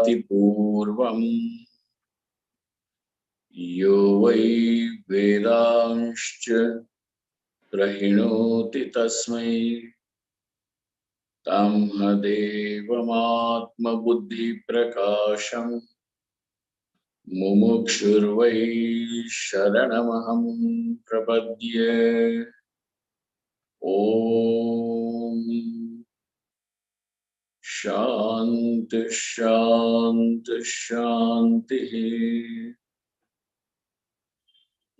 विदधाति पूर्वम् यो वै वेदांश्च प्रहिणोति तस्मै तं देवमात्मबुद्धिप्रकाशम् मुमुक्षुर्वै शरणमहं प्रपद्ये। ॐ शान्ति शान्ति शान्तिः।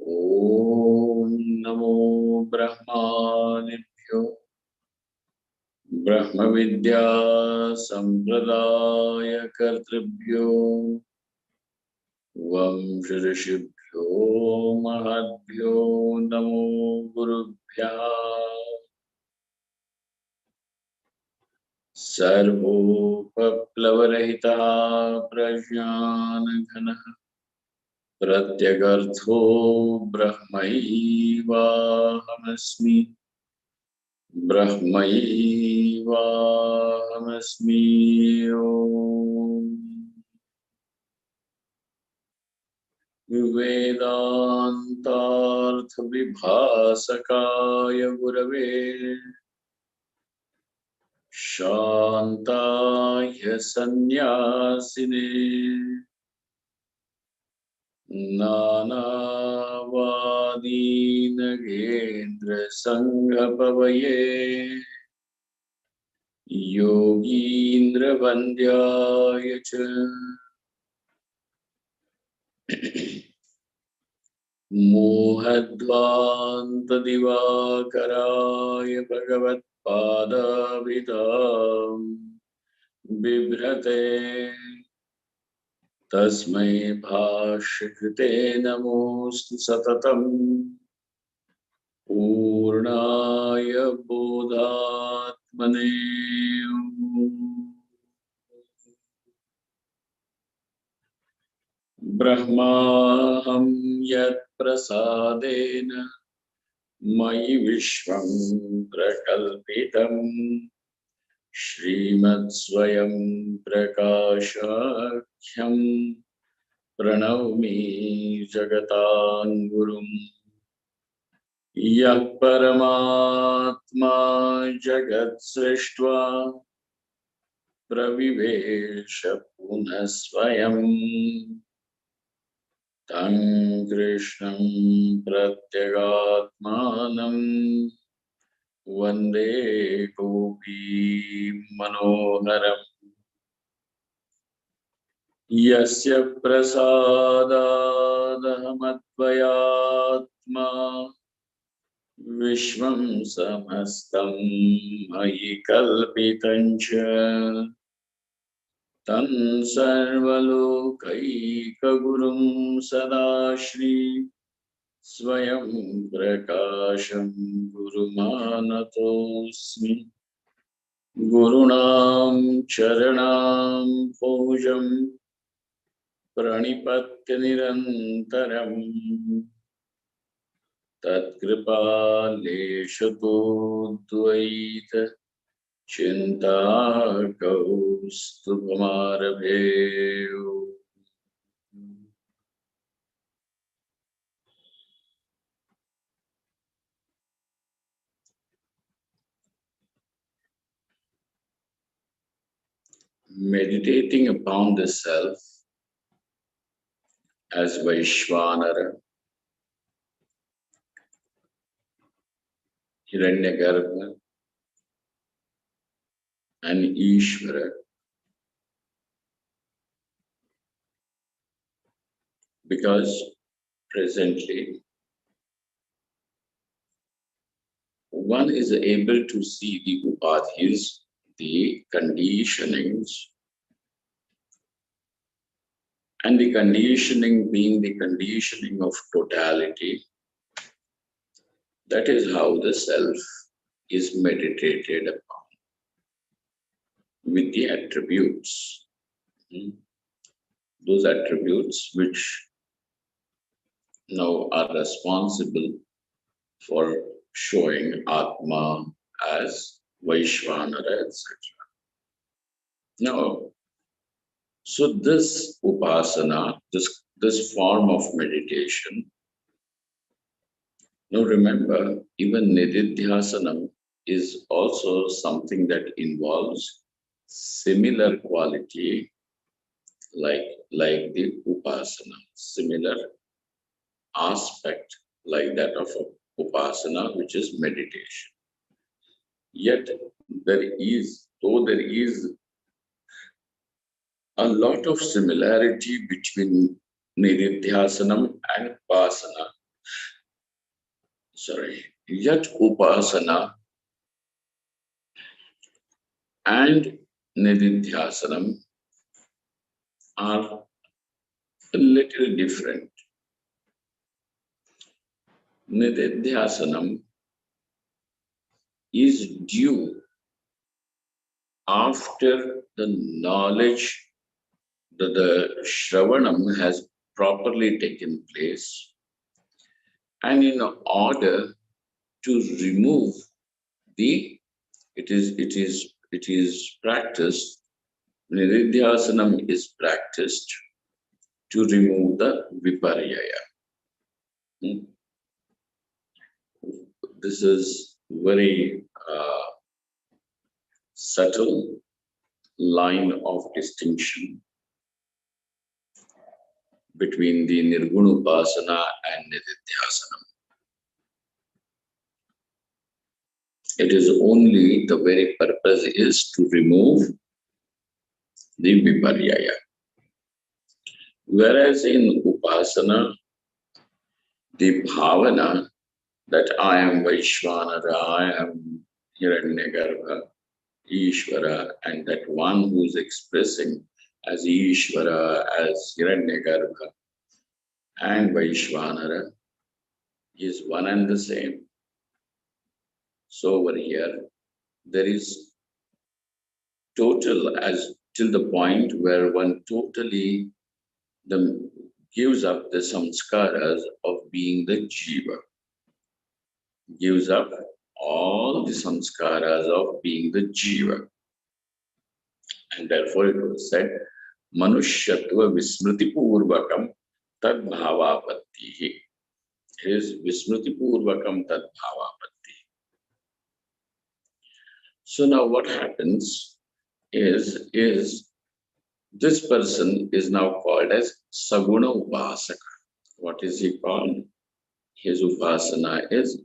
ॐ नमो ब्रह्मादिभ्यो ब्रह्मविद्या संप्रदाय कर्तृभ्यो वंश ऋषिभ्यो महद्भ्यो नमो गुरुभ्यः। सर्वोपप्लवरहितः प्रज्ञानघनः प्रत्यगर्थो ब्रह्मैवाहमस्मि ब्रह्मैवाहमस्मि। वेदान्तार्थविभासकाय गुरवे शान्ताय सन्न्यासिने नानावादीनगेन्द्रसङ्घपवये योगीन्द्रवन्द्याय च मोहध्वान्तदिवाकराय भगवत्पादाभिधां बिभ्रते तस्मै भाष्यकृते नमोऽस्तु सततं पूर्णाय बोधात्मने। ब्रह्माहं यत्प्रसादेन मयि विश्वं प्रकल्पितं श्रीमत्स्वयं प्रकाशाख्यं प्रणौमि जगतां गुरुं। यः परमात्मा जगत्सृष्ट्वा प्रविवेश पुनः स्वयं तं कृष्णं प्रत्यगात्मानं वन्दे गोपी मनोहरम्। यस्य प्रसादादहमद्वयात्मा विश्वं समस्तं मयि कल्पितं च तं सर्वलोकैकगुरुं सदाश्री स्वयं प्रकाशं गुरुमानतोऽस्मि। गुरूणां चरणां भोजं प्रणिपत्य निरन्तरं तत्कृपालेशतो द्वैत चिन्ताकौस्तुभमारभे। Meditating upon the self as Vaishvanara, Hiranyagarbha, and Ishvara, because presently one is able to see the upadhis, the conditionings, and the conditioning being the conditioning of totality. That is how the self is meditated upon with the attributes. Those attributes which now are responsible for showing Atma as Vaishvanara, etc. Now, So this upasana, this form of meditation, now remember, even nididhyasanam is also something that involves similar quality like the upasana, similar aspect like that of upasana, which is meditation. Yet though there is a lot of similarity between nididhyasanam and upasana. Sorry, yet upasana and nididhyasanam are a little different. Nididhyasanam is due after the knowledge that the Shravanam has properly taken place, and in order to remove the it is practiced, Nididhyasanam is practiced to remove the viparyaya. This is very subtle line of distinction between the Nirgunupasana and Nididhyasanam. It is only the very purpose is to remove the viparyaya. Whereas in Upasana, the bhavana that I am Vaishvanara, I am Hiranyagarbha, Ishvara, and that one who is expressing as Ishvara, as Hiranyagarbha, and Vaishvanara is one and the same. So over here, there is total as till the point where one totally gives up the samskaras of being the jiva, gives up all the samskaras of being the jiva. And therefore it was said, Manushyatva Vismriti Purvakam Tad Bhavapatti. Is Vismriti Purvakam Tad Bhavapatti. So now what happens is this person is now called as Saguna Upasaka. What is he called? His Upasana is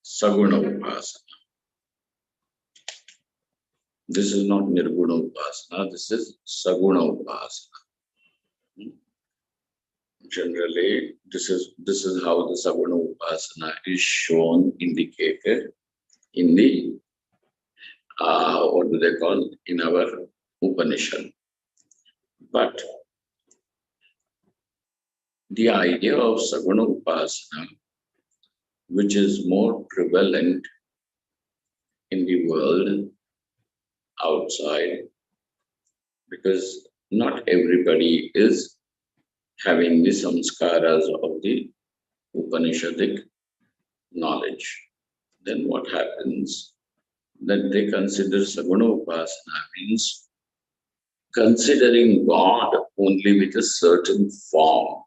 Saguna Upasana. This is not Nirguna Upasana, this is Saguna Upasana. Generally, this is how the Saguna Upasana is shown, indicated in the what do they call in our Upanishad. But the idea of Saguna Upasana, which is more prevalent in the world outside, because not everybody is having the samskaras of the Upanishadic knowledge. Then what happens? That they consider Saguna Upasana means considering God only with a certain form,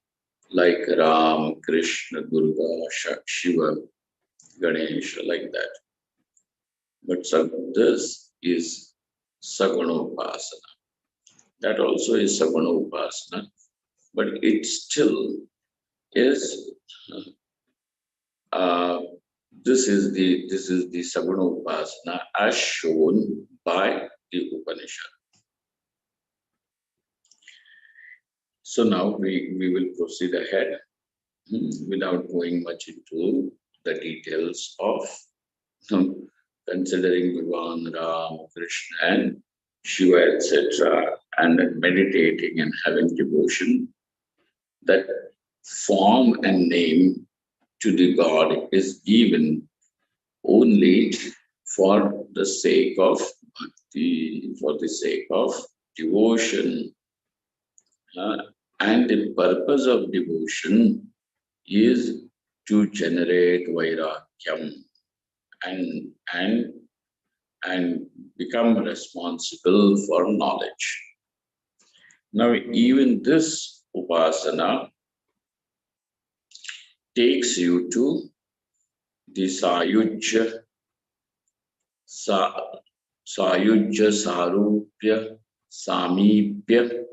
like Ram, Krishna, Durga, Shiva, Ganesha, like that. But this is Saguna Upasana. That also is Saguna Upasana, but it still is this is the Saguna Upasana as shown by the Upanishad. So now we will proceed ahead without going much into the details of considering Bhagavan, Ram, Krishna and Shiva, etc., and meditating and having devotion. That form and name to the God is given only for the sake of bhakti, for the sake of devotion. And the purpose of devotion is to generate vairakyam and become responsible for knowledge. Now, even this upasana takes you to the Sayujya, Sarupya, Samipya,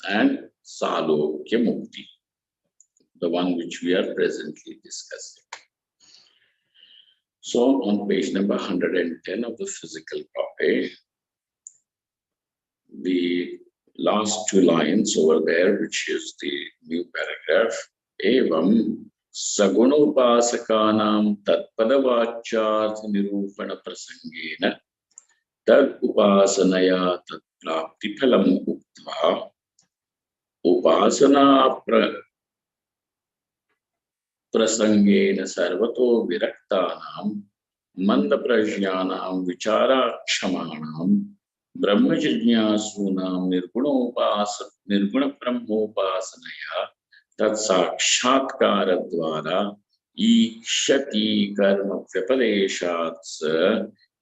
and Salokya Mukti, the one which we are presently discussing. So, on page number 110 of the physical copy, the last two lines over there, which is the new paragraph, Evam Sagunopasakanam Tatpadavacharth Nirupana Prasangena Tad Upasanaya Tat Praptiphalam Uktva Upasana Prasangena Sarvato Viraktanam Mandaprajnanam Vicharakshamanam Brahmajijnasunam Nirguna Brahmopasanaya Tat Sakshatkara Dvara Ikshati Karma Vyapadeshat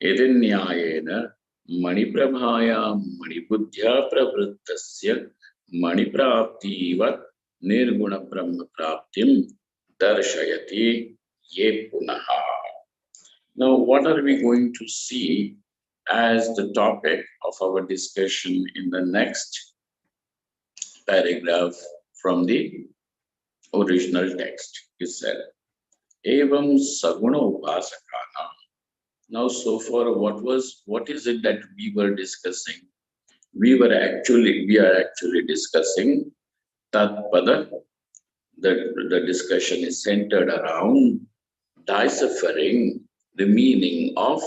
Edinyayena Maniprabhaya Manibudhya Pravrittasya Manipraptivat Nirguna Brahma Praptim Darshayati Ye Punaha. Now, what are we going to see as the topic of our discussion in the next paragraph from the original text? It said, Evam Saguna Upasakana. Now, so far, what is it that we were discussing? We are actually discussing Tatpada. The discussion is centered around deciphering the meaning of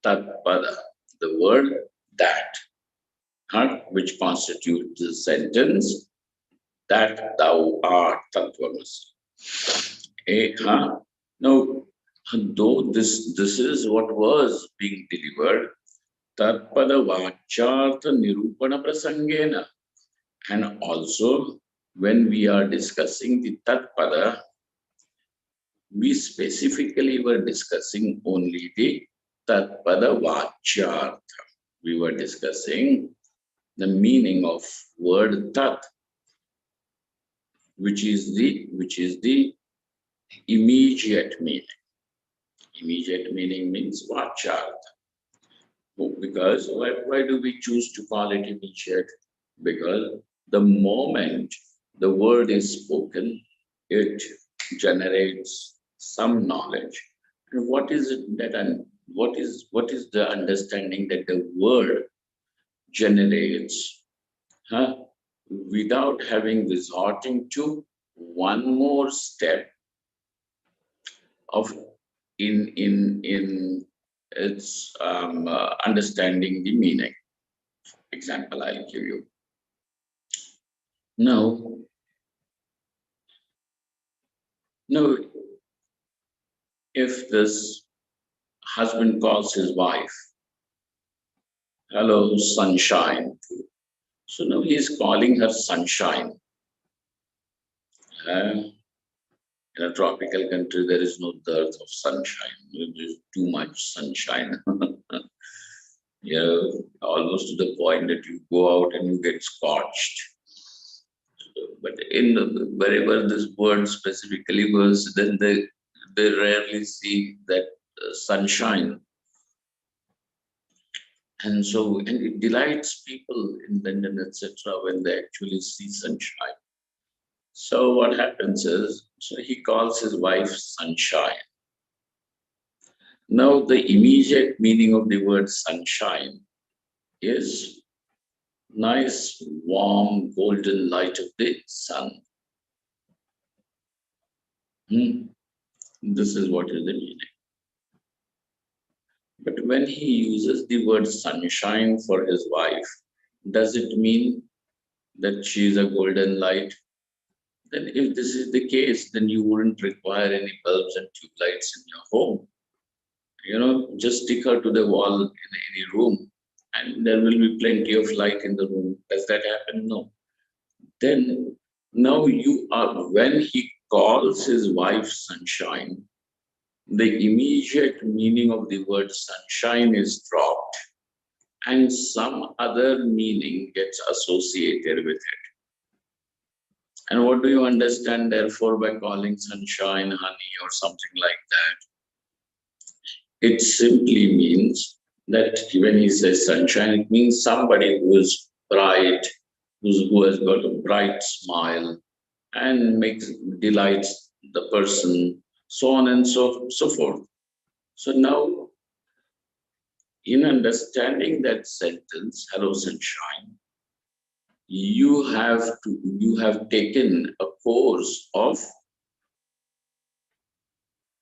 Tatpada, the word that, which constitutes the sentence that thou art Tattvanusandhanam. Now, though this is what was being delivered, Tatpada Vachartha Nirupana Prasangena, and also when we are discussing the Tatpada, we specifically were discussing only the Tatpada Vachartha. We were discussing the meaning of word Tat, which is the immediate meaning. Immediate meaning means Vachartha. Because why do we choose to call it immediate? Because the moment the word is spoken, it generates some knowledge. And what is it that what is the understanding that the word generates, without having resorting to one more step of in its understanding the meaning. Example I'll give you. Now, if this husband calls his wife, hello, sunshine. So now he is calling her sunshine. In a tropical country, there is no dearth of sunshine. There is too much sunshine. Almost to the point that you go out and you get scorched. But wherever this word specifically was, then they rarely see that sunshine. And it delights people in London, etc., when they actually see sunshine. So what happens is, he calls his wife sunshine. Now, the immediate meaning of the word sunshine is nice, warm, golden light of the sun. This is what is the meaning. But when he uses the word sunshine for his wife, does it mean that she is a golden light? Then if this is the case, then you wouldn't require any bulbs and tube lights in your home. Just stick her to the wall in any room and there will be plenty of light in the room. Does that happen? No. Then now when he calls his wife sunshine, the immediate meaning of the word sunshine is dropped and some other meaning gets associated with it. And what do you understand, therefore, by calling sunshine honey or something like that? It simply means that when he says sunshine, it means somebody who is bright, who has got a bright smile and makes delights the person, so on and so forth. So now, in understanding that sentence, hello sunshine, you have taken a course of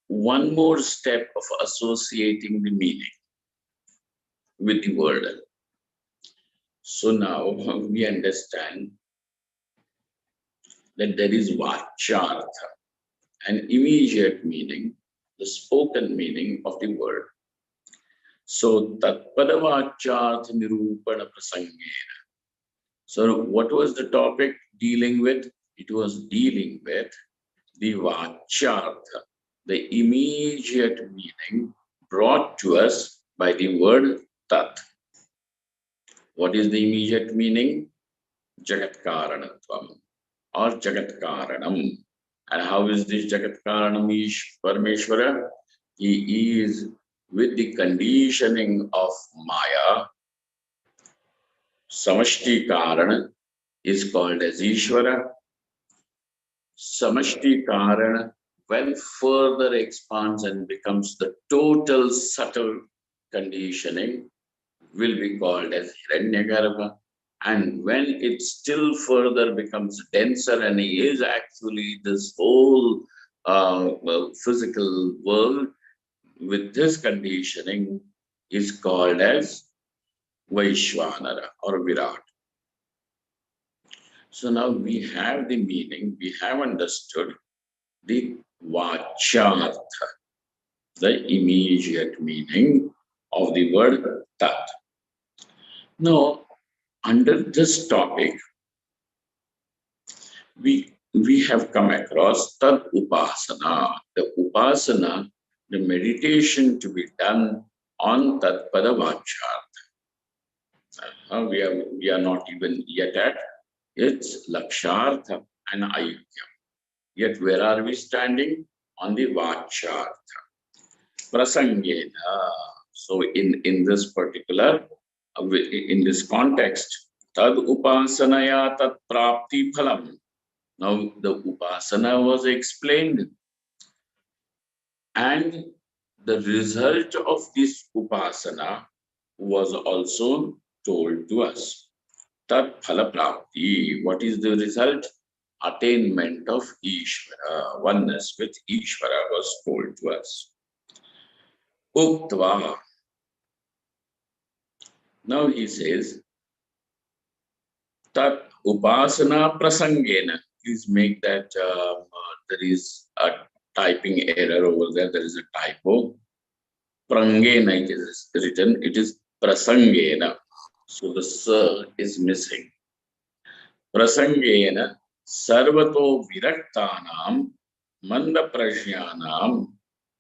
one more step of associating the meaning with the word. So now we understand that there is vachartha, an immediate meaning, the spoken meaning of the word. So tatpadavachartha nirupana prasangena. So what was the topic dealing with? It was dealing with the vachartha, the immediate meaning brought to us by the word tat. What is the immediate meaning? Jagat Karanatvam or Jagat Karanam. And how is this Jagat Karanam Parameshwara? He is with the conditioning of Maya. Samashti Karana is called as Ishvara. Samashti Karana, when further expands and becomes the total subtle conditioning, will be called as Hiranyagarbha. And when it still further becomes denser and is actually this whole physical world with this conditioning is called as Vaishvanara or Virat. So now we have the meaning, we have understood the Vachartha, the immediate meaning of the word Tat. Now, under this topic, we have come across Tat Upasana, the Upasana, the meditation to be done on Tat Padavachartha. We are not even yet at its Lakshartha and Ayukyam. Yet where are we standing? On the Vachartha. Prasangena. So in this particular, in this context, Tad Upasanaya Tat Prapti Phalam. Now the Upasana was explained and the result of this Upasana was also told to us. Tat Phala Prapti. What is the result? Attainment of Ishvara. Oneness with Ishvara was told to us. Uktva. Now he says, Tat Upasana Prasangena. Please make that there is a typing error over there. There is a typo. Prangena it is written. It is Prasangena. So the sa is missing. Prasangena Sarvato Viraktanam Manda Prajnanam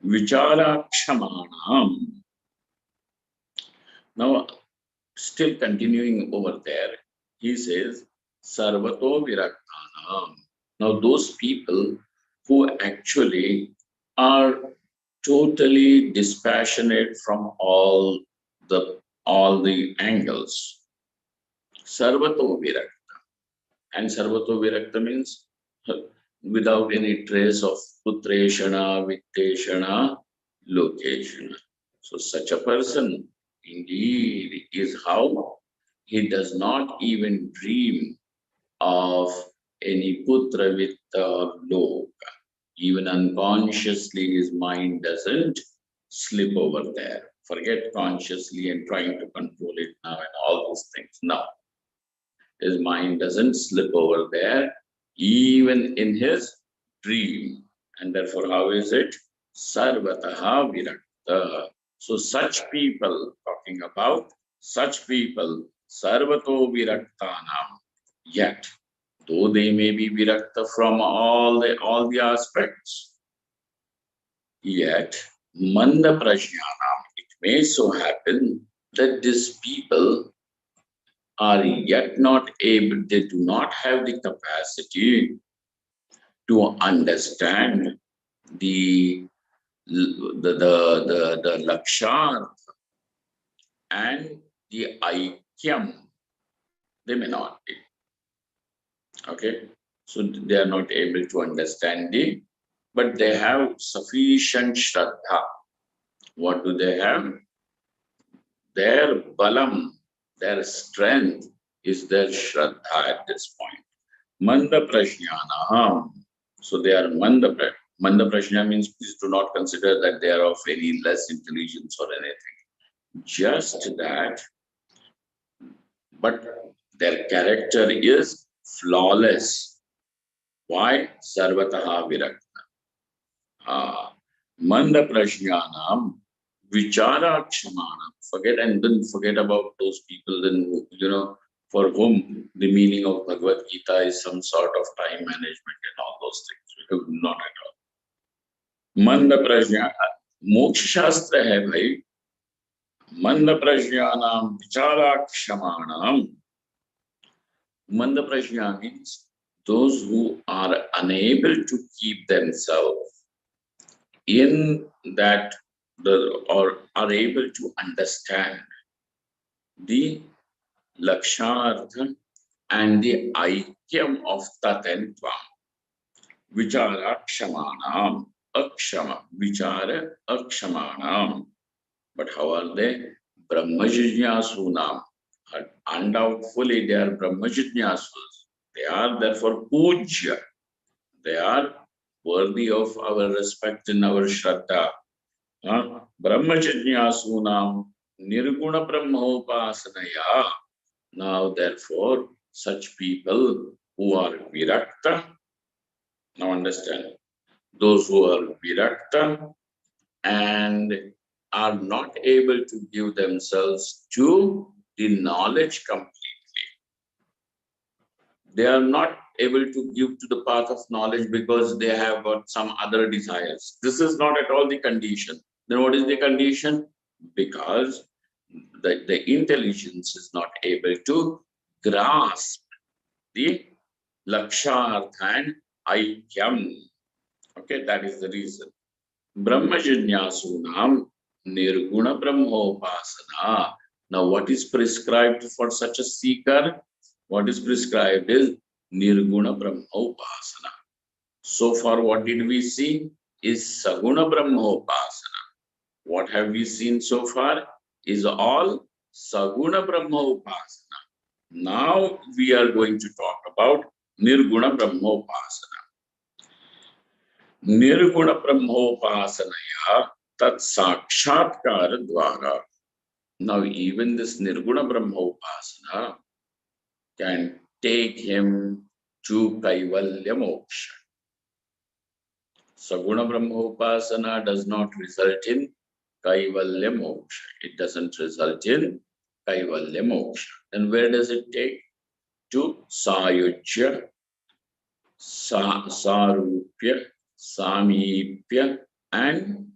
Vicharakshamanam. Now, still continuing over there, he says, Sarvato Viraktanam. Now, those people who actually are totally dispassionate from all the angles. Sarvato Virakta. And Sarvato Virakta means without any trace of Putreshana, Vitteshana, Lokeshana. So such a person indeed is how he does not even dream of any Putra Vitta or Loka. Even unconsciously his mind doesn't slip over there. Forget consciously and trying to control it now and all those things. No. His mind doesn't slip over there, even in his dream. And therefore, how is it? Sarvataha virakta. So such people, talking about such people, sarvato viraktanam. Yet, though they may be virakta from all the aspects, yet manda prajnanam. It may so happen that these people are yet not able, they do not have the capacity to understand the laksharth and the aikyam, they may not be. Okay, so they are not able to understand the, but they have sufficient shraddha. What do they have? Their balam, their strength is their shraddha at this point. Manda prajnanam. So they are Manda prajna means please do not consider that they are of any less intelligence or anything. Just that, but their character is flawless. Why? Sarvataha virakta. Manda prajnanam vichara kshamanam. Forget and then forget about those people then, for whom the meaning of Bhagavad Gita is some sort of time management and all those things. Not at all. Manda prajna, moksha shastra hai bhai. Manda prajnanam vichara kshamanam. Manda prajna means those who are unable to keep themselves in that or are able to understand the lakshartha and the aikyam of tat and tvam. Vichara kshamanam, akshama, vichara akshamanam. But how are they? Brahmajnyasunam. Undoubtedly they are Brahmajnyasus. They are therefore pujya. They are worthy of our respect and our shraddha. Brahmajnyasunam nirguna brahmopasanaya. Now, therefore, such people who are virakta, now understand, those who are virakta and are not able to give themselves to the knowledge completely. They are not able to give to the path of knowledge because they have got some other desires. This is not at all the condition. Then what is the condition? Because the intelligence is not able to grasp the laksharth and aikyam. Okay, that is the reason. Brahmajnyasunam nirguna brahmopasana. Now, what is prescribed for such a seeker? What is prescribed is nirguna brahmopasana. So far, what did we see? Is saguna brahmopasana. What have we seen so far? Is all saguna brahmopasana. Now we are going to talk about nirguna brahmopasana. Nirguna brahmopasanaya tat sakshatkara dwara. Now even this nirguna brahmopasana can take him to kaivalya moksha. Saguna brahmopasana does not result in kaivalya moksha. It doesn't result in kaivalya moksha. Then where does it take? To sayujya, sarupya, samipya, and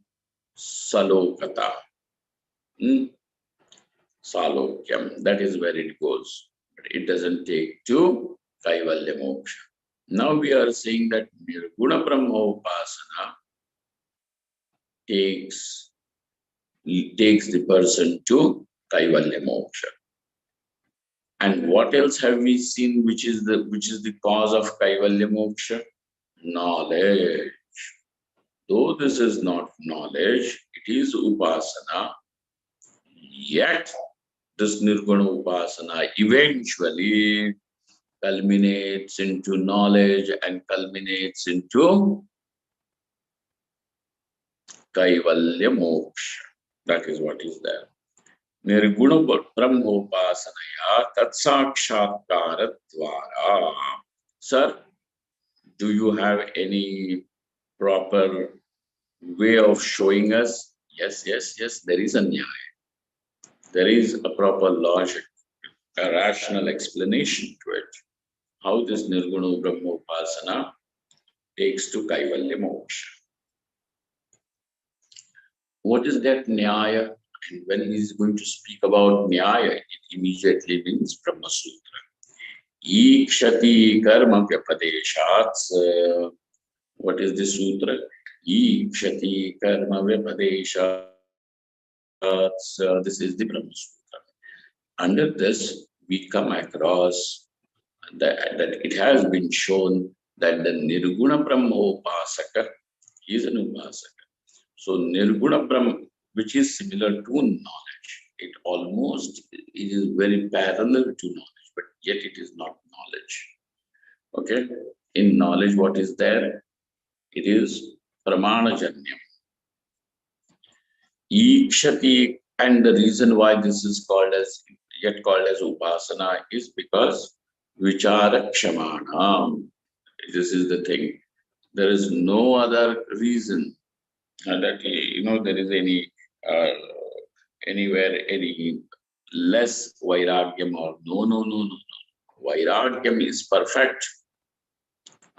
salokata. Salokyam. That is where it goes. But it doesn't take to kaivalya moksha. Now we are saying that nirguna brahmopasana takes the person to kaivalya moksha. And what else have we seen which is the cause of kaivalya moksha? Knowledge. Though this is not knowledge, it is upasana. Yet this nirguna upasana eventually culminates into knowledge and culminates into kaivalya moksha. That is what is there. Nirguna brahmopasanaya tatsakshatkara dvara. Sir, do you have any proper way of showing us? Yes, there is a nyaya. There is a proper logic, a rational explanation to it. How this nirguna brahmopasana takes to kaivalya moksha. What is that nyaya? And when he is going to speak about nyaya, it immediately means Brahma Sutra. Ikshati karma vyapadeshat What is the sutra? Ikshati karma vyapadeshat. This is the Brahma Sutra. Under this, we come across that it has been shown that the Nirguna Brahmopasaka is an Upasaka. So Nirguna Brahma, which is similar to knowledge, it almost is very parallel to knowledge, but yet it is not knowledge. Okay? In knowledge, what is there? It is Pramanajanyam. Ikshati, and the reason why this is called as Upasana is because Vichara Kshamanam. This is the thing. There is no other reason that there is uh, anywhere any less Vairagyam or no. Vairagyam is perfect.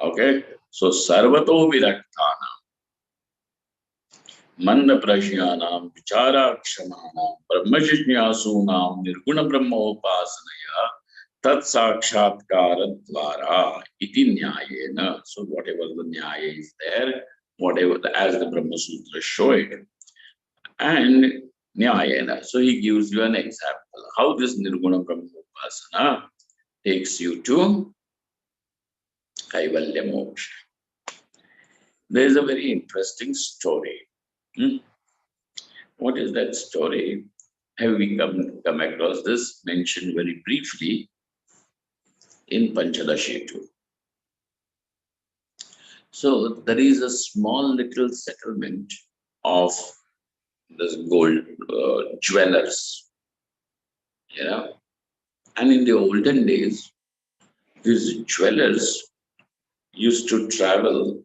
Okay, so Sarvato Viraktana, Manna Prajnanam, Vichara Kshamanam, Brahmajijnasunam, Nirguna Brahmopasanaya, Tat Sakshatkara Dvara, Iti Nyayena. So whatever the Nyaya is there, whatever as the Brahma Sutra show it, and Nyayena. So he gives you an example how this Nirguna Brahmopasana takes you to Kaivalya Moksha. There is a very interesting story. What is that story? Have we come across this mentioned very briefly in Panchadashetu? So there is a small little settlement of this gold jewelers, and in the olden days, these jewelers used to travel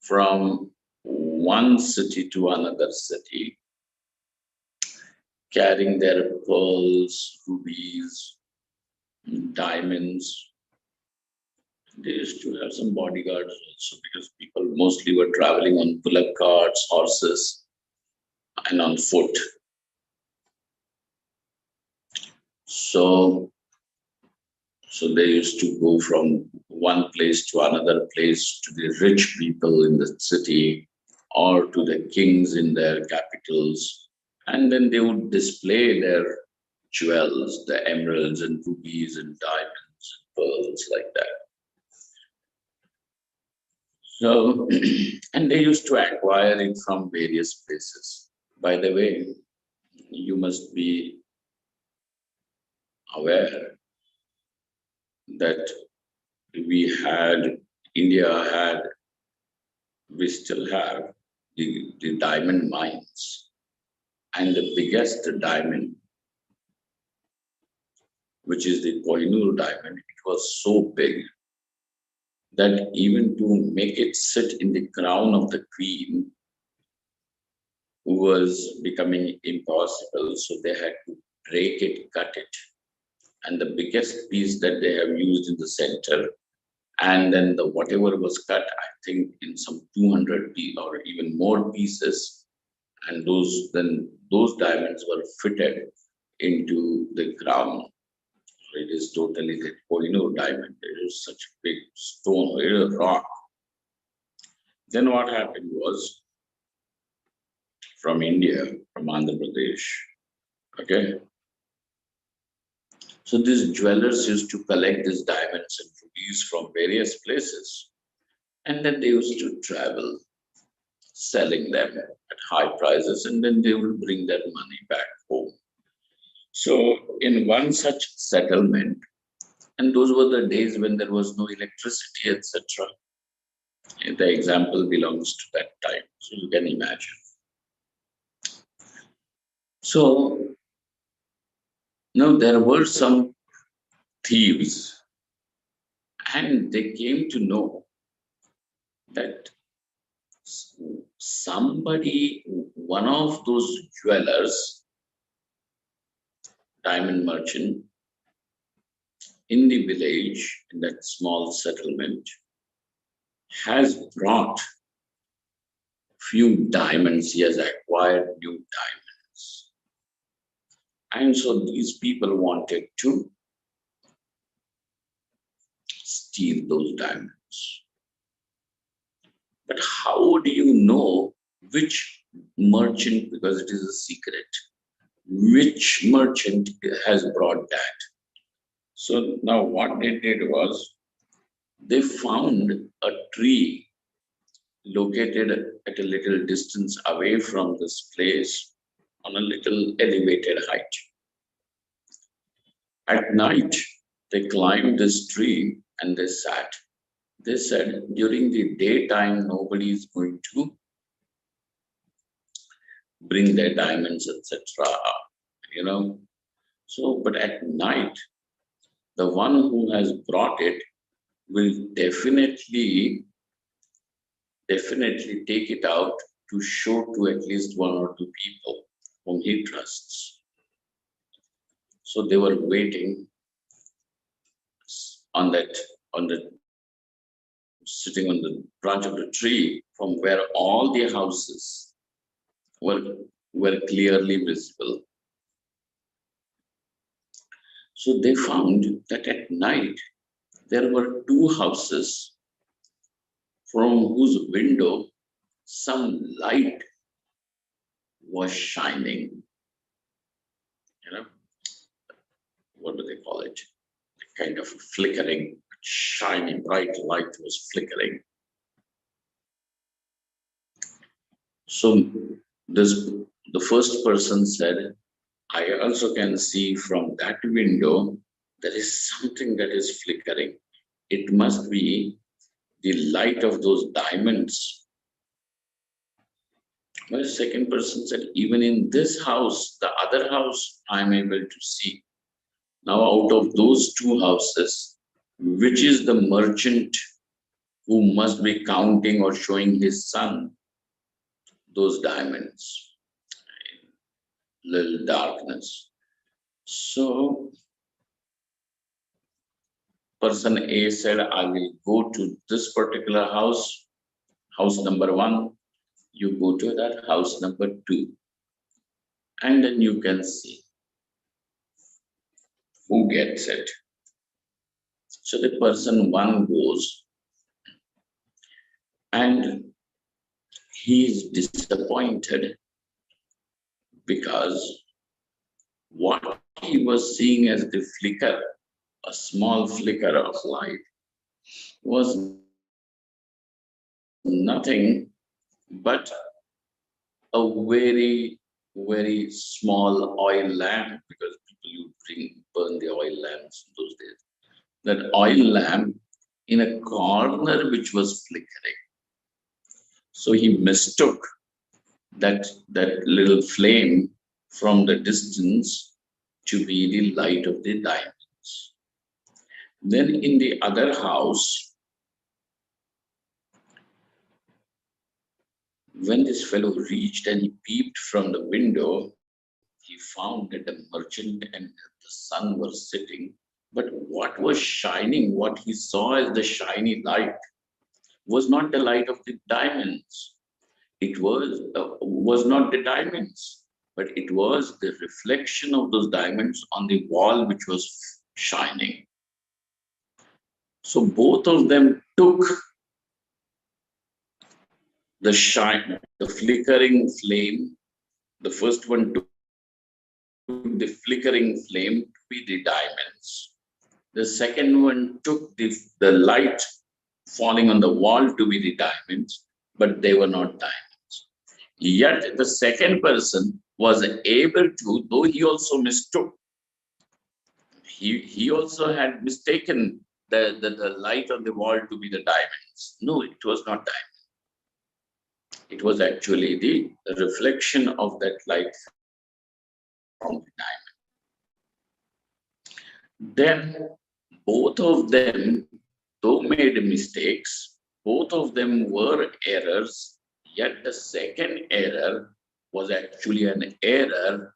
from one city to another city, carrying their pearls, rubies, diamonds. They used to have some bodyguards also because people mostly were traveling on bullock carts, horses, and on foot. So they used to go from one place to another place to the rich people in the city or to the kings in their capitals. And then they would display their jewels, the emeralds and rubies and diamonds and pearls like that. So, and they used to acquire it from various places. By the way, you must be aware that India had, we still have the diamond mines. And the biggest diamond, which is the Kohinoor diamond, it was so big that even to make it sit in the crown of the queen was becoming impossible. So they had to break it, cut it. And the biggest piece that they have used in the center, and then the whatever was cut, I think in some 200 or even more pieces, and those diamonds were fitted into the crown. It is totally the Kohinoor diamond. It is such a big stone, it is a rock. Then what happened was, from India, from Andhra Pradesh, okay. So these jewelers used to collect these diamonds and rubies from various places, and then they used to travel, selling them at high prices, and then they would bring their money back home. So in one such settlement, and those were the days when there was no electricity, etc. The example belongs to that time, so you can imagine. So now there were some thieves, and they came to know that somebody, one of those jewelers, diamond merchant, in the village, in that small settlement, has brought few diamonds. He has acquired new diamonds. And so these people wanted to steal those diamonds. But how do you know which merchant, because it is a secret, which merchant has brought that? So now what they did was they found a tree located at a little distance away from this place on a little elevated height. At night, they climbed this tree and they sat. They said during the daytime, nobody is going to bring their diamonds, etc. You know. So, but at night, the one who has brought it will definitely take it out to show to at least one or two people whom he trusts. So they were waiting on that, on the sitting on the branch of the tree from where all the houses were, were clearly visible. So they found that at night there were two houses from whose window some light was shining. You know, what do they call it? A kind of flickering, shiny, bright light was flickering. So the first person said, I also can see from that window there is something that is flickering. It must be the light of those diamonds. Well, the second person said, even in this house, the other house, I'm able to see. Now, out of those two houses, which is the merchant who must be counting or showing his son those diamonds in little darkness? So, person A said, I will go to this particular house, house number 1. You go to that house number 2. And then you can see who gets it. So the person 1 goes and he is disappointed because what he was seeing as the flicker, a small flicker of light, was nothing but a very, very small oil lamp, because people would burn the oil lamps in those days. That oil lamp in a corner which was flickering. So he mistook that little flame from the distance to be the light of the diamonds. Then in the other house, when this fellow reached and he peeped from the window, he found that the merchant and the son were sitting. But what was shining, what he saw as the shiny light, was not the light of the diamonds. It was not the diamonds, but it was the reflection of those diamonds on the wall which was shining. So both of them took the shine, the flickering flame. The first one took the flickering flame to be the diamonds. The second one took the light falling on the wall to be the diamonds, but they were not diamonds. Yet the second person was able to, though he also mistook, he also had mistaken the light on the wall to be the diamonds. No, it was not diamond. It was actually the reflection of that light from the diamond. Then both of them, though made mistakes, both of them were errors, yet the second error was actually an error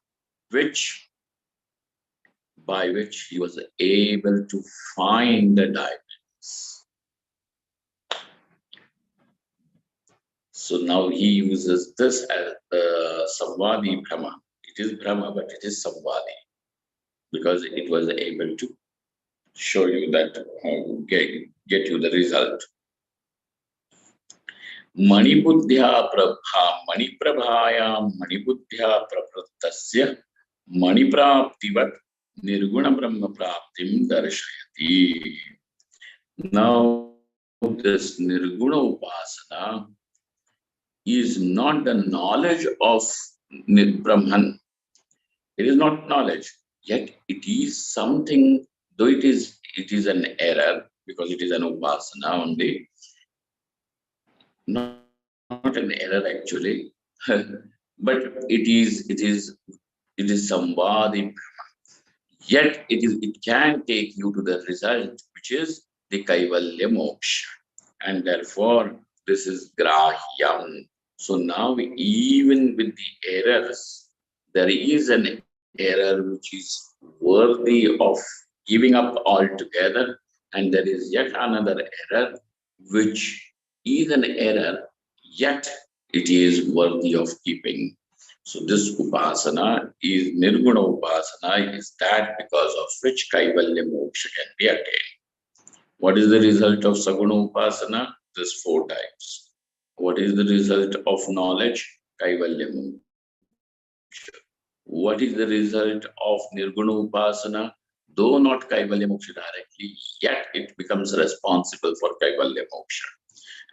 by which he was able to find the diamonds. So now he uses this as Samvadi Brahma. It is Brahma, but it is Samvadi, because it was able to show you that, get you the result. Manibuddhya prabha Maniprabhayam Manibuddhya praprattasya Manipraptivat Nirguna Brahma Praptim Darshayati. Now, this Nirguna Upasana is not the knowledge of Brahman. It is not knowledge, yet it is something, though it is an error, because it is an upasana only, not an error actually, but it is Sambhadi, yet it can take you to the result, which is the Kaivalya Moksha. And therefore, this is Grahyam. So now, even with the errors, there is an error which is worthy of giving up altogether, and there is yet another error which is an error, yet it is worthy of keeping. So this upasana is Nirguna upasana, is that because of which Kaivalya Moksha can be attained. What is the result of Saguna Upasana? This four types. What is the result of knowledge? Kaivalya Moksha. What is the result of Nirguna Upasana? Though not Kaivalya Moksha directly, yet it becomes responsible for Kaivalya Moksha.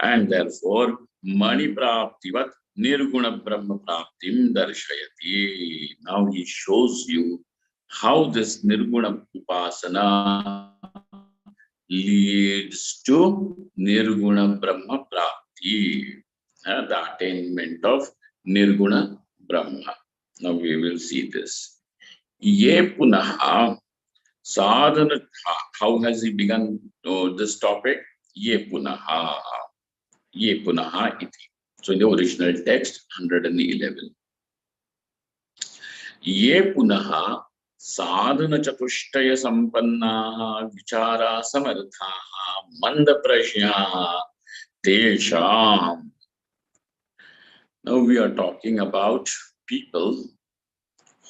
And therefore, Mani Praptivat Nirguna Brahma Praptim Darshayati. Now he shows you how this Nirguna Upasana leads to Nirguna Brahma Prapti, the attainment of Nirguna Brahma. Now we will see this. Ye Punaha Sadhana. How has he begun this topic? Ye Punaha. Ye Punaha iti. So in the original text, 111. Ye Punaha Sadhana Chatushtaya Sampannaha Vichara Samarthaha Manda Prajnaha Tesham. Now we are talking about people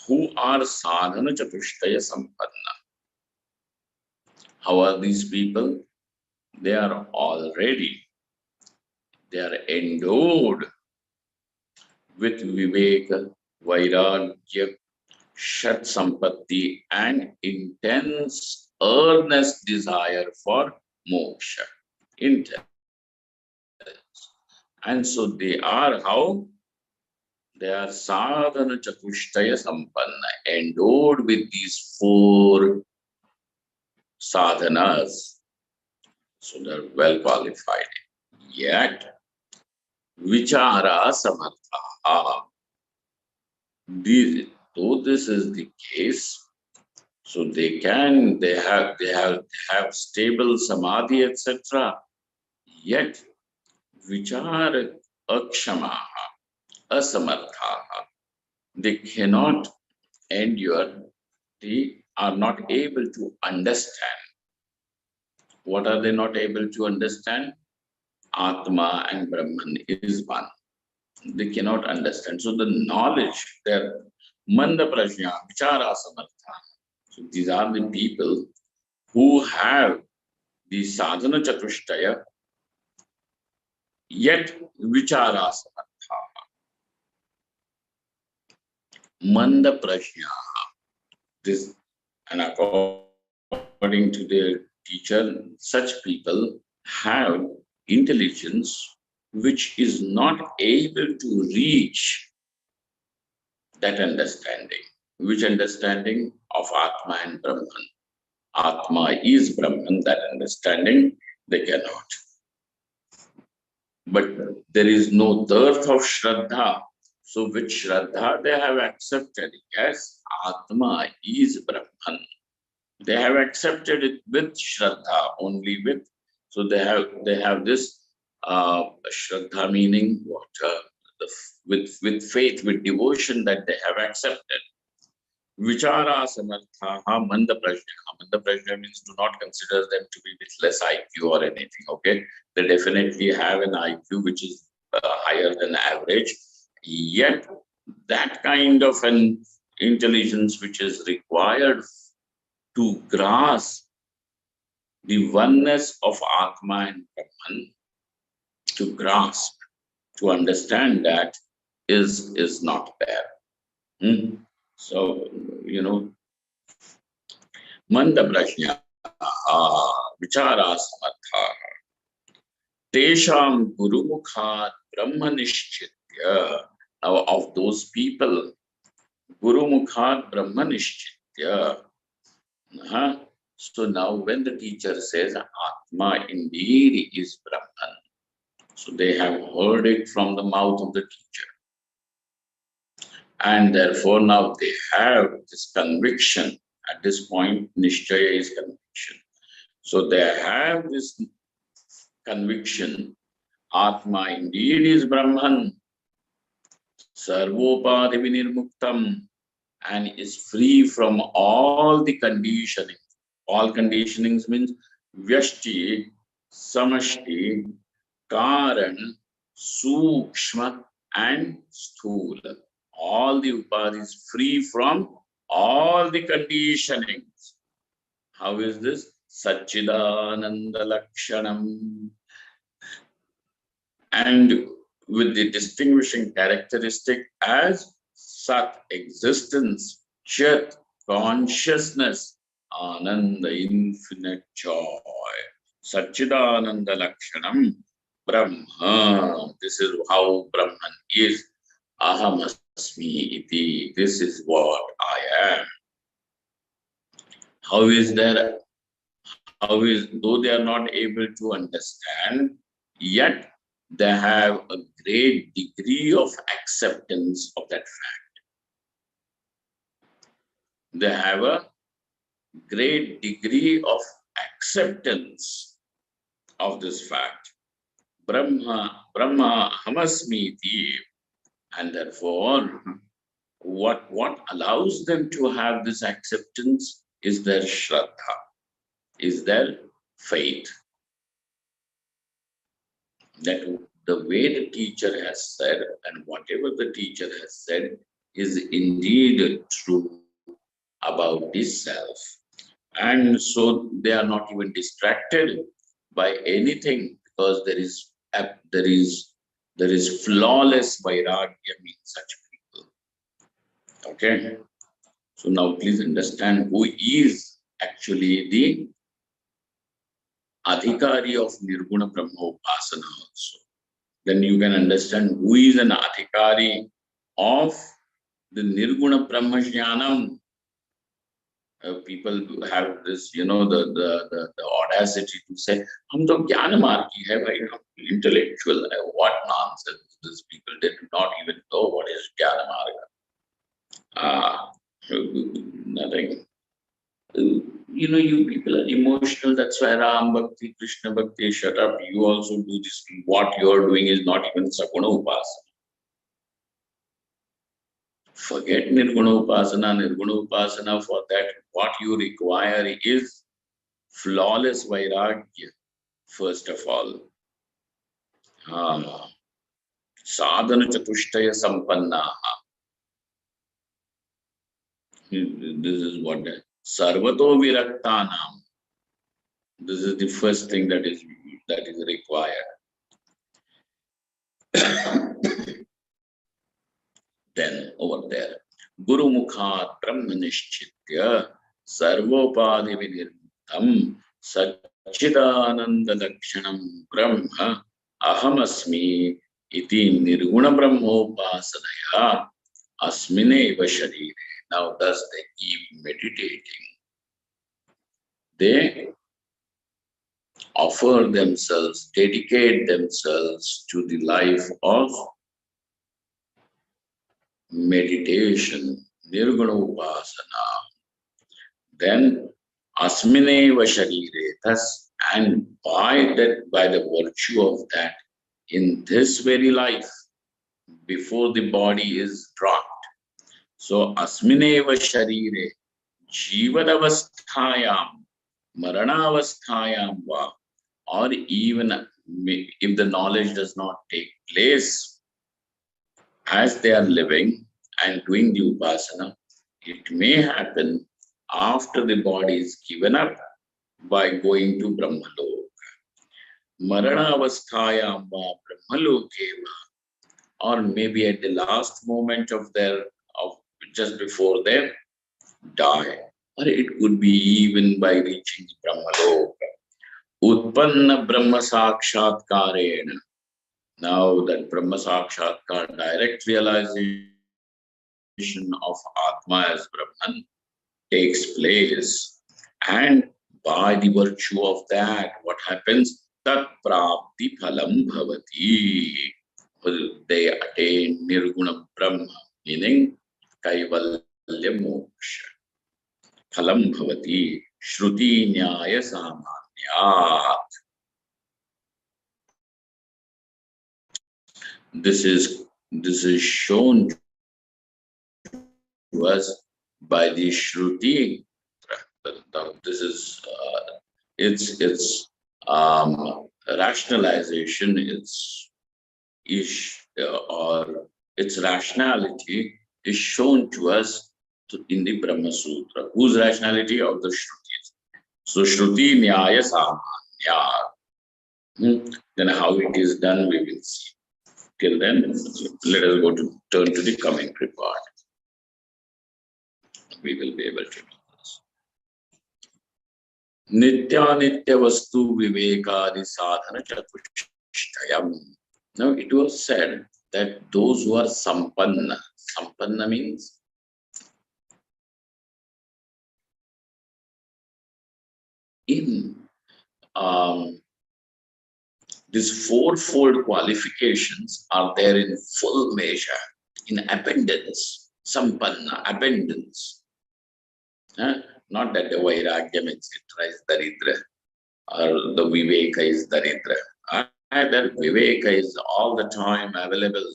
who are Sadhana Chatushtaya Sampanna. How are these people? They are endowed with Viveka, Vairagya, Shat Sampatti, and intense, earnest desire for moksha. Intense. And so they are how? They are sadhana chatushtaya sampanna, endowed with these four sadhanas. So they're well qualified. Yet, vichara samartha. Though this is the case, so they have stable samadhi, etc. Yet, vichara akshamaha, asamarthaha. They cannot endure, they are not able to understand. What are they not able to understand? Atma and Brahman is one. They cannot understand. So the knowledge, their manda prajna, vichara samartha. So these are the people who have the sadhana chatushtaya, yet vichara samartha. Manda prajna. This, and according to their teacher, such people have intelligence which is not able to reach that understanding. Which understanding? Of Atma and Brahman. Atma is Brahman, that understanding they cannot. But there is no dearth of Shraddha. So with Shraddha they have accepted, yes, Atma is Brahman. They have accepted it with Shraddha, only with. So they have this Shraddha meaning what? With faith, with devotion that they have accepted. Vichara samarthaha manda prajna. Manda prajna means do not consider them to be with less IQ or anything, okay? They definitely have an IQ which is higher than average. Yet that kind of an intelligence which is required to grasp the oneness of Atma and Brahman, to grasp to understand that is not there. So, manda prajna vichara samartha tesham gurumukhat brahma nishchitya. Now, of those people, gurumukhat brahma nishchitya. So now when the teacher says Atma indeed is Brahman, so they have heard it from the mouth of the teacher. And therefore now they have this conviction. At this point, Nishchaya is conviction. So they have this conviction, Atma indeed is Brahman, Sarvopadhi Vinirmuktam, and is free from all the conditioning. All conditionings means Vyashti, Samashti, Karan, Sukshma, and Sthula. All the upadhis free from all the conditionings. How is this? Satchidananda Lakshanam. And with the distinguishing characteristic as Sat, existence, Chit, consciousness, Ananda, infinite joy. Satchidananda Lakshanam, Brahma. This is how Brahman is. Aham asmi iti. This is what I am. How is there? How is, though they are not able to understand, yet they have a great degree of acceptance of that fact. They have a great degree of acceptance of this fact. Brahma hamasmiti, and therefore, what allows them to have this acceptance is their shraddha, is their faith. That the way the teacher has said and whatever the teacher has said is indeed true about this self. And so they are not even distracted by anything because there is flawless vairagya in such people. Okay. So now please understand who is actually the adhikari of Nirguna Brahma Upasana also. Then you can understand who is an adhikari of the Nirguna Brahma Jnanam. People have this, the audacity to say, "Hum to jnana margi hai bhai, intellectual." What nonsense! These people, they do not even know what is jnana marga. Nothing. You people are emotional. That's why Ram Bhakti, Krishna Bhakti. Shut up! You also do this. What you are doing is not even Saguna Upasana. Forget Nirguna Upasana. For that, what you require is flawless vairagya, first of all. Sadhana chatushtaya sampannaha. This is what sarvato viraktanam. This is the first thing that is required. Then over there, Guru Mukhat Brahma Nishchitya Sarvopadhi Vinirmutam Satchidananda Lakshanam Brahma Ahamasmi Iti Nirguna Brahmopasanaya Asmineva Sharire. Now thus they keep meditating. They offer themselves, dedicate themselves to the life of meditation, Nirguna Upasana. Then Asmineva Sharire, thus, and by the virtue of that, in this very life, before the body is dropped. So Asmineva Sharire, Jivadavasthayam, Maranavasthayam va, or even if the knowledge does not take place as they are living and doing the upasana, it may happen after the body is given up by going to Brahmaloka. Marana avasthayam va Brahmalokeva. or maybe at the last moment of just before they die, or it could be even by reaching Brahmaloka. Utpanna Brahma Sakshatkarena. Now that Brahma Sakshatkar, direct realization of Atma as Brahman takes place, and by the virtue of that, what happens? Tat prapti phalam bhavati. They attain Nirguna Brahma, meaning Kaivalya Moksha. Phalam bhavati Shruti Nyaya Samanyat. This is shown to us by the Shruti. This is its rationalization, or its rationality is shown to us in the Brahma Sutra. Whose rationality? Of the Shrutis. So Shruti Nyaya Samanya. Then how it is done, we will see. Till then, let us turn to the commentary part. We will be able to do this. Nitya Vastu Vivekadi Sadhana Chatushtayam. Now it was said that those who are Sampanna means in these fourfold qualifications are there in full measure, in abundance. Sampanna, abundance. Not that the Vairagyam, etc. is Daridra, or the Viveka is Daridra. That Viveka is all the time available.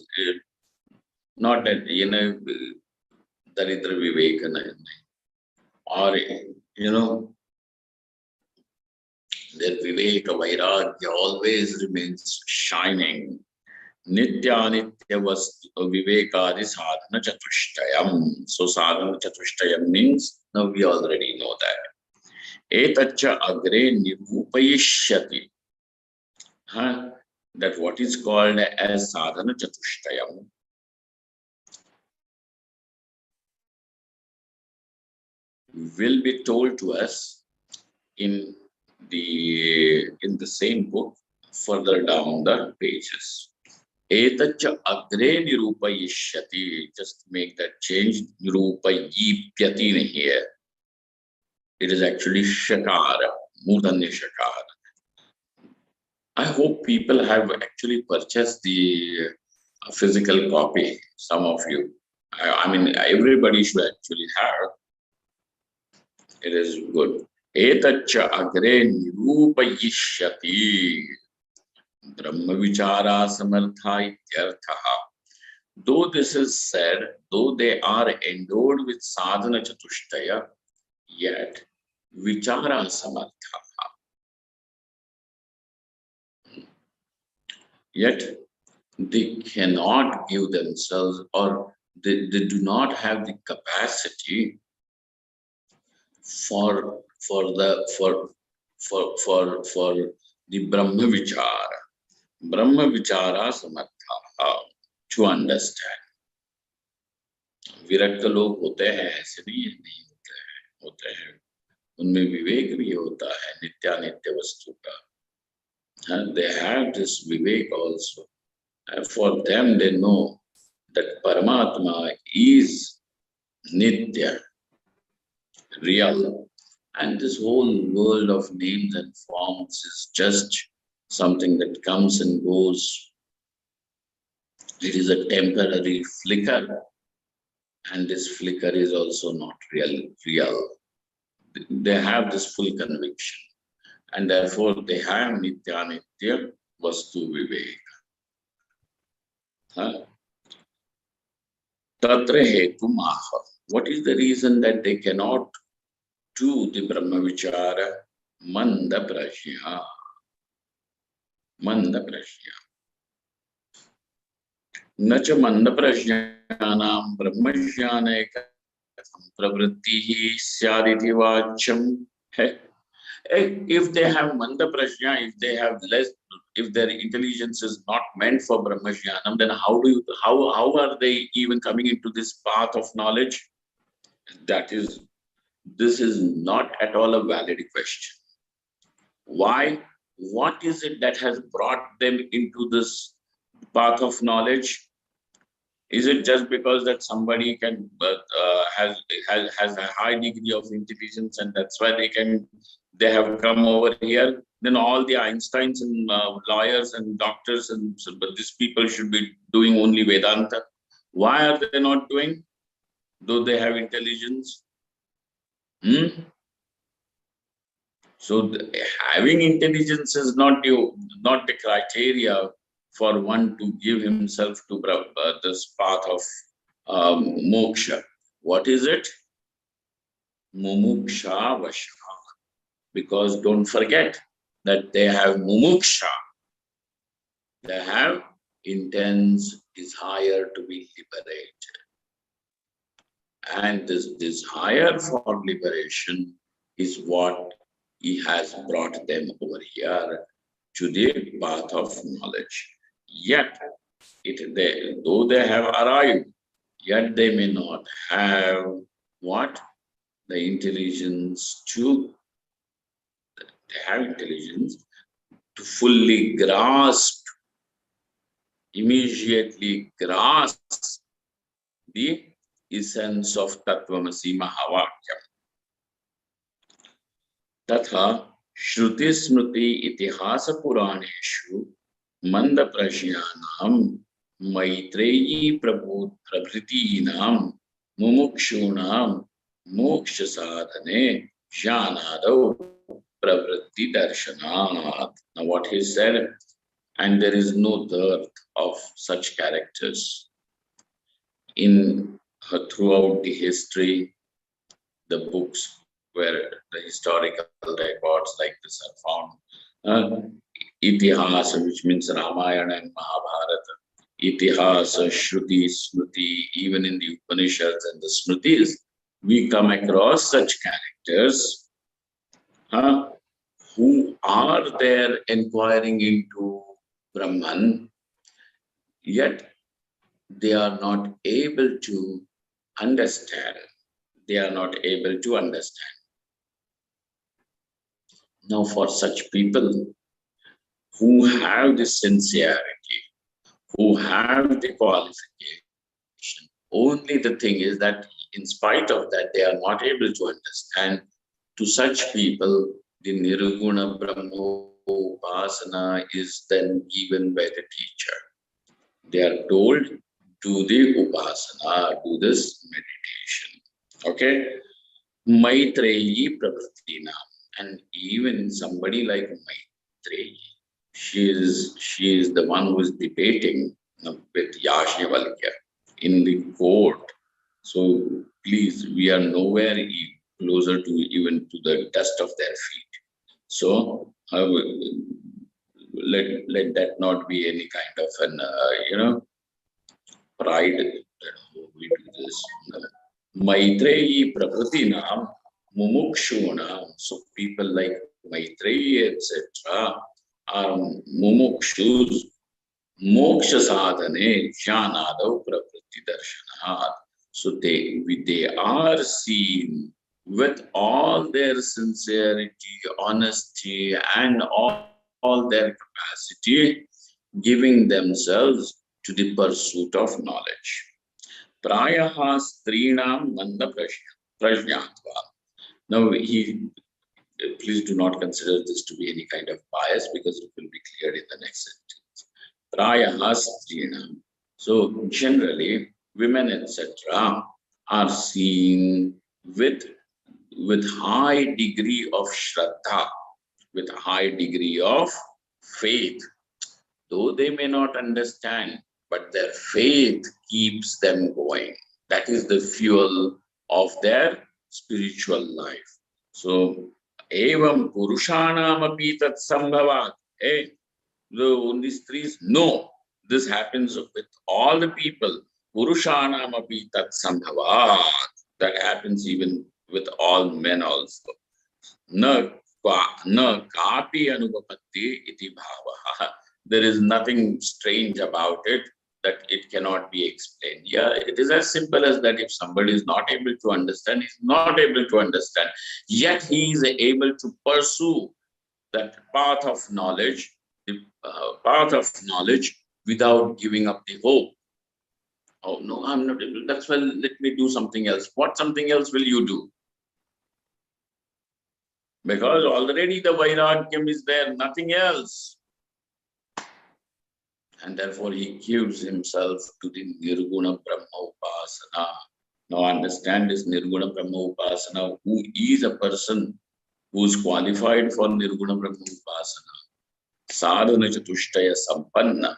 Not that, Daridra Viveka, or, that Viveka, Vairagya always remains shining. Nitya Vivekadi Sadhana Chatushtayam. So Sadhana Chatushtayam means, now we already know that. Etacha agre nirupayishyati. That what is called as Sadhana Chatushtayam will be told to us in the same book further down the pages. Etacha agre nirupayishyati. Just make that change. Nirupayipyati here. It is actually Shakara, Mudanya Shakara. I hope people have actually purchased the physical copy. Some of you. I mean, everybody should actually have. It is good. Etacha agre nirupayishyati. Brahma Vichara Samartha ityartha. Though this is said, though they are endowed with Sadhana Chatushtaya, yet Vichara Samartha. Yet they cannot give themselves, or they do not have the capacity for the Brahma Vichara. Brahma Vichara Samartha, to understand. विरक्त लोग होते हैं, ऐसे नहीं होते हैं, उनमें विवेक भी होता है नित्यानित्य वस्तु का. They have this vivek also. And for them, they know that Paramatma is nitya, real, and this whole world of names and forms is just something that comes and goes. It is a temporary flicker, and this flicker is also not real. They have this full conviction, and therefore they have nitya vastu viveka. Tatra hetu maha. What is the reason that they cannot do the Brahma Vichara? Manda prajna. Manda prajna. Nacha manda prajnanam brahmajnana pravrittihi syaditi vacham. If they have manda prajna, if they have less if their intelligence is not meant for Brahmajnanam, then how are they even coming into this path of knowledge? This is not at all a valid question. Why? What is it that has brought them into this path of knowledge? Is it just because that somebody can has a high degree of intelligence and that's why they have come over here? Then all the Einsteins and lawyers and doctors but these people should be doing only Vedanta. Why are they not doing, though they have intelligence? So having intelligence is not the criteria for one to give himself to this path of moksha. What is it? Mumuksha vasha. Because don't forget that they have mumuksha. They have intense desire to be liberated. And this desire for liberation is what he has brought them over here to the path of knowledge. Yet, though they have arrived, yet they may not have what? The intelligence they have intelligence to fully immediately grasp the essence of Tattvanasi Mahavakyam. Tatha Shruti Smriti Itihasa Puraneshu Manda Prajnanam Maitreyi Prabhutinam Mumukshunam Moksha Sadhane Jnanadav Pravritti Darshanat. Now what he said, and there is no dearth of such characters in throughout the history, the books where the historical records like this are found. Itihasa, which means Ramayana and Mahabharata. Itihasa, Shruti, Smriti, even in the Upanishads and the Smritis, we come across such characters who are there inquiring into Brahman, yet they are not able to understand. They are not able to understand. Now, for such people who have the sincerity, who have the qualification, only the thing is that in spite of that, they are not able to understand. To such people, the Nirguna Brahmopasana is then given by the teacher. They are told, do the upasana, do this meditation. Okay? Maitreyi Pravritina. And even somebody like Maitreyi, she is the one who is debating with Yajnavalkya in the court. So please, we are nowhere closer to even to the dust of their feet. So let that not be any kind of an pride that we do this. Maitreyi Prakratinam Mumukshunam. So people like Maitreyi, etc., are mumukshus, moksha sadhane, jnanadav prakriti darshanat. So they are seen with all their sincerity, honesty, and all their capacity, giving themselves to the pursuit of knowledge. Prayaha strinam manda prajnatva. Now, please do not consider this to be any kind of bias because it will be cleared in the next sentence. Prayaha strinam. So, generally, women, etc., are seen with high degree of shraddha, with high degree of faith. Though they may not understand, but their faith keeps them going. That is the fuel of their spiritual life. So, evam purushanam api tat sambhavat. Hey, the only streets? No, this happens with all the people. Purushanam api tat sambhavat. That happens even with all men also. No, na kapi anupapatti iti bhavaha. There is nothing strange about it that it cannot be explained. Yeah, it is as simple as that. If somebody is not able to understand, he's not able to understand. Yet he is able to pursue that path of knowledge, the path of knowledge without giving up the hope. Oh no, I'm not able. That's why let me do something else. What something else will you do? Because already the vairagyam is there, nothing else. And therefore he gives himself to the Nirguna Brahma Upasana. Now understand this Nirguna Brahma Upasana. Who is a person who is qualified for Nirguna Brahma Upasana? Sadhana Chatushtaya Sampanna,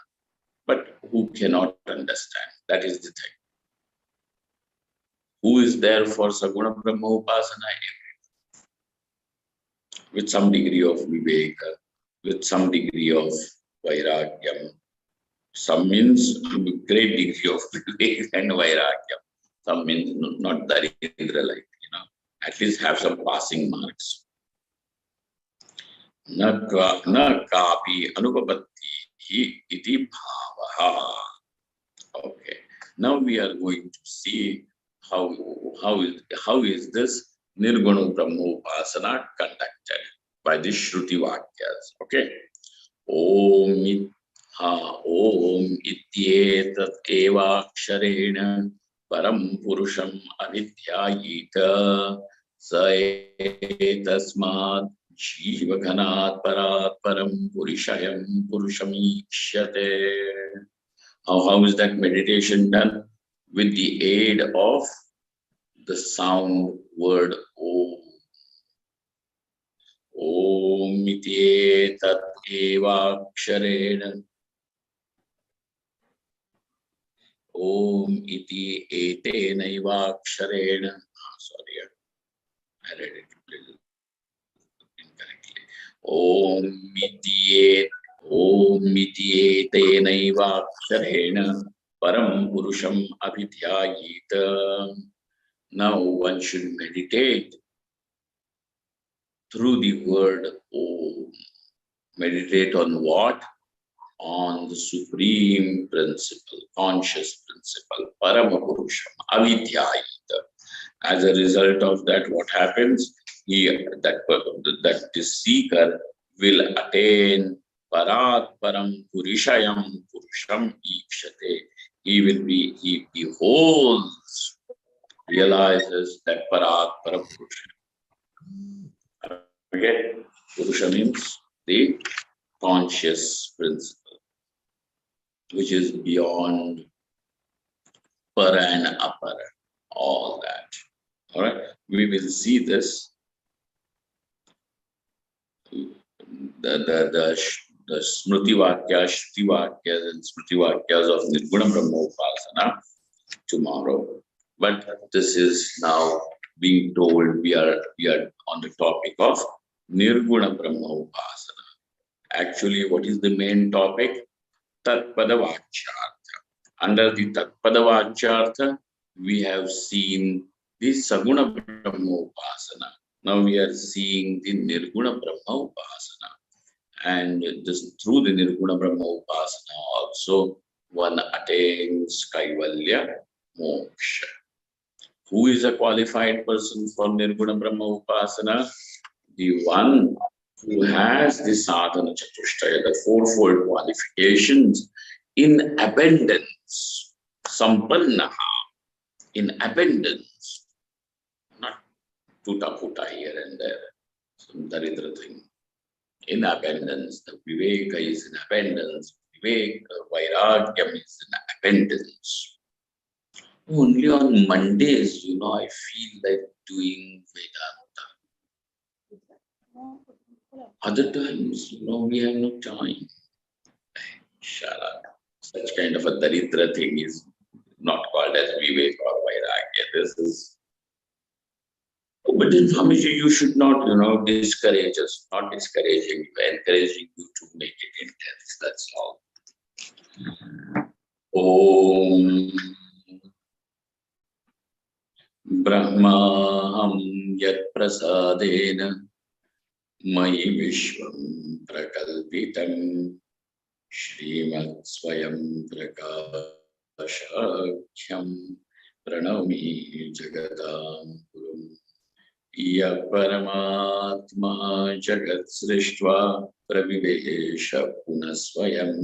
but who cannot understand. That is the thing. Who is there for Saguna Brahma Upasana? With some degree of viveka, with some degree of vairagyam. Some means great degree of viveka and vairagyam. Some means not darindra like, at least have some passing marks. Na kapi anupapatti iti bhavaha. Okay. Now we are going to see how is this Nirguna Brahma Upasana conducted by the Shruti Vakyas. Okay. Om Ityetat Eva Ksharena Param Purusham Avidyayita Saetasmad Jivaghanat Parat Param Purishayam Purushamikshate. How is that meditation done? With the aid of the sound word Om. Om iti tat eva ksharena. Om iti etena eva ksharena. Sorry, I read it incorrectly. Om iti etena eva ksharena param purusham abhidhyayita. Now one should meditate through the word Om. Meditate on what? On the supreme principle, conscious principle, Paramapurusham, Avidyayita. As a result of that, what happens? That the seeker will attain Parat Param Purishayam Purusham Ikshate. He beholds, realizes that Parat Param Purusha. Okay, Purusha means the conscious principle, which is beyond para and apara, all that. All right, we will see this. The Smriti Vakyas, Shruti Vakyas, and Smriti Vakyas of Nirguna Brahma Upasana tomorrow. But this is now being told. We are on the topic of Nirguna Brahma Upasana. Actually, what is the main topic? Tattvanusandhanam. Under the Tattvanusandhanam, we have seen the Saguna Brahma Upasana. Now we are seeing the Nirguna Brahma Upasana. And this, through the Nirguna Brahma Upasana also, one attains Kaivalya Moksha. Who is a qualified person for Nirguna Brahma Upasana? The one who has the sadhana chatushtaya, the fourfold qualifications in abundance, sampannaha, in abundance, not tuta-puta here and there, some daridra thing. In abundance, the viveka is in abundance, viveka, vairagyam is in abundance. Only on Mondays, I feel like doing Vedanta. Other times, we have no time. Shut up. Such kind of a daridra thing is not called as viveka or vairagya. This is. But then, Swamiji, you should not, discourage us. Not discouraging you, encouraging you to make it intense. That's all. Om Brahmaham Yat Prasadena मयि विश्वं प्रकल्पितं श्रीमत्स्वयं प्रकाशाख्यं प्रणौमि जगतां गुरुम्। यः परमात्मा जगत्सृष्ट्वा प्रविवेश पुनः स्वयं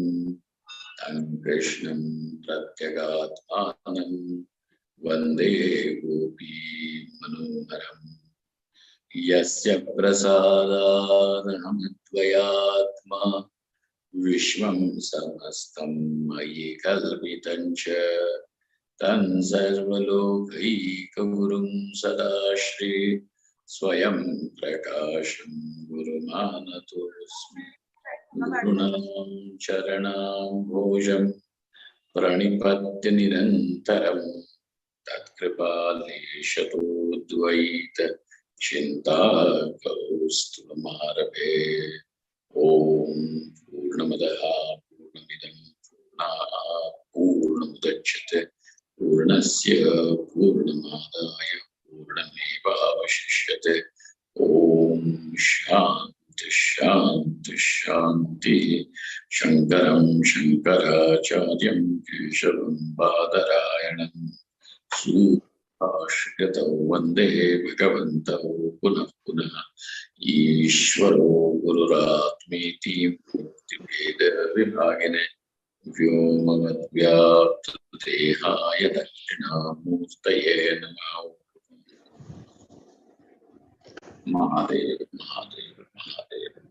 तं कृष्णं प्रत्यगात्मानं वन्दे गोपी मनोहरम्। यस्य प्रसादादहमद्वयात्मा विश्वं समस्तं मयि कल्पितं च तं सर्वलोकैकगुरुं सदा श्री स्वयं प्रकाशं गुरुमानतोऽस्मि। गुरूणां चरणाम्भोजं प्रणिपत्य निरन्तरं तत्कृपालेशतोऽद्वैत चिन्ताकौस्तुभमारभे। ॐ पूर्णमदः पूर्णमिदं पूर्णात् पूर्णमुदच्यते पूर्णस्य पूर्णमादाय पूर्णमेवावशिष्यते। ॐ शान्ति शान्ति शान्ति। शङ्करं शङ्कराचार्यं केशवं बादरायणं सूत्रभाष्यकृतौ वन्दे भगवन्तौ पुनः पुनः। ईश्वरो गुरुरात्मेति मूर्तिभेदविभागिने व्योमवद्व्याप्तदेहाय दक्षिणामूर्तये नमः। महादेव महादेव महादेव।